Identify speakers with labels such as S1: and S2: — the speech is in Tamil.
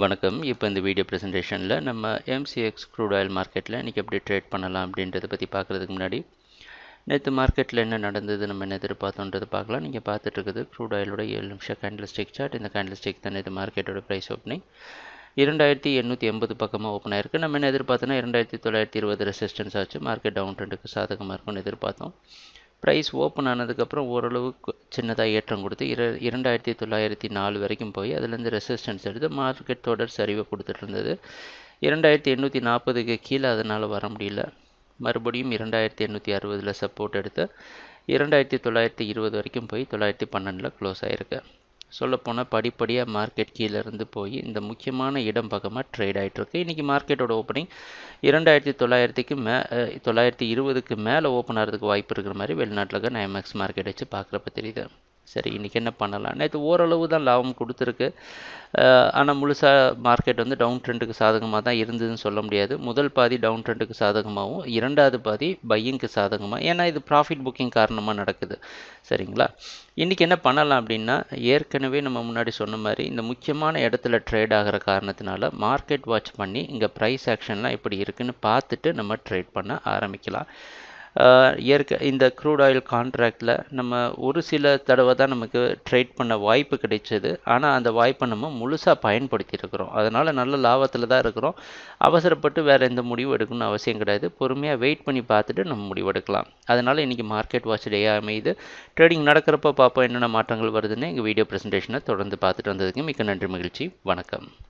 S1: வணக்கம். இப்போ இந்த வீடியோ ப்ரெசன்டேஷனில் நம்ம எம்சிஎக்ஸ் க்ரூட் ஆயில் மார்க்கெட்டில் இன்றைக்கி எப்படி ட்ரேட் பண்ணலாம் அப்படின்றத பற்றி பார்க்குறதுக்கு முன்னாடி நேற்று மார்க்கெட்டில் என்ன நடந்தது, நம்ம என்ன எதிர்பார்த்தோன்றதை பார்க்கலாம். நீங்கள் பார்த்துட்டு இருக்குது க்ரூட் ஆயிலோட 7 நிமிஷம் கேண்டில் ஸ்டிக் சார்ட். இந்த கேண்டில் ஸ்டிக் தான் இது மார்க்கெட்டோட ப்ரைஸ் ஓப்பனிங் 2880 பக்கமாக ஓப்பன் ஆயிருக்கு. நம்ம என்ன எதிர்பார்த்தோன்னா 2920 ரெசிஸ்டன்ஸ் ஆச்சு. மார்க்கெட் டவுன் ட்ரெண்டுக்கு சாதகமாக இருக்கும்னு எதிர்பார்த்தோம். ப்ரைஸ் ஓப்பன் ஆனதுக்கப்புறம் ஓரளவு சின்னதாக ஏற்றம் கொடுத்து 2904 வரைக்கும் போய் அதுலேருந்து ரெசிஸ்டன்ஸ் எடுத்து மார்க்கெட் தொடர் சரிவை கொடுத்துட்டு இருந்தது. 2840க்கு கீழே அதனால் வர முடியல. மறுபடியும் 2860 சப்போர்ட் எடுத்து 2920 வரைக்கும் போய் 912 க்ளோஸ் ஆகிருக்கு. சொல்லப்போனால் படிப்படியாக மார்க்கெட் கீழேருந்து போய் இந்த முக்கியமான இடம் பக்கமாக ட்ரேட் ஆகிட்டுருக்கு. இன்றைக்கி மார்க்கெட்டோட ஓப்பனிங் 2900க்கு 920க்கு மேலே ஓப்பன் ஆகிறதுக்கு வாய்ப்பு இருக்கிற மாதிரி வெளிநாட்டில் இருக்க ஐஎம்எக்ஸ் மார்க்கெட் வச்சு பார்க்குறப்ப தெரியுது. சரி, இன்றைக்கி என்ன பண்ணலாம்? நேற்று ஓரளவு தான் லாபம் கொடுத்துருக்கு. ஆனால் முழுசாக மார்க்கெட் டவுன் ட்ரெண்டுக்கு சாதகமாக தான் இருந்ததுன்னு சொல்ல முடியாது. முதல் பாதி டவுன் ட்ரெண்டுக்கு சாதகமாகவும், இரண்டாவது பாதி பையிங்க்கு சாதகமாக, ஏன்னா இது ப்ராஃபிட் புக்கிங் காரணமாக நடக்குது. சரிங்களா? இன்றைக்கி என்ன பண்ணலாம் அப்படின்னா, ஏற்கனவே நம்ம முன்னாடி சொன்ன மாதிரி இந்த முக்கியமான இடத்துல ட்ரேட் ஆகிற காரணத்தினால மார்க்கெட் வாட்ச் பண்ணி இங்கே ப்ரைஸ் ஆக்ஷன்லாம் எப்படி இருக்குதுன்னு பார்த்துட்டு நம்ம ட்ரேட் பண்ண ஆரம்பிக்கலாம். இந்த க்ரூட் ஆயில் கான்ட்ராக்டில் நம்ம ஒரு சில தடவை தான் நமக்கு ட்ரேட் பண்ண வாய்ப்பு கிடைச்சது. ஆனால் அந்த வாய்ப்பை நம்ம முழுசாக பயன்படுத்தியிருக்கிறோம். அதனால் நல்ல லாபத்தில் தான் இருக்கிறோம். அவசரப்பட்டு வேறு எந்த முடிவு எடுக்கணும்னு அவசியம் கிடையாது. பொறுமையாக வெயிட் பண்ணி பார்த்துட்டு நம்ம முடிவு எடுக்கலாம். அதனால் இன்றைக்கி மார்க்கெட் வாட்ச் டேயாக அமையுது. ட்ரேடிங் நடக்கிறப்ப பார்ப்போம் என்னென்ன மாற்றங்கள் வருதுன்னு. எங்கள் வீடியோ ப்ரெசன்டேஷனை தொடர்ந்து பார்த்துட்டு வந்ததுக்கு மிக்க நன்றி, மகிழ்ச்சி, வணக்கம்.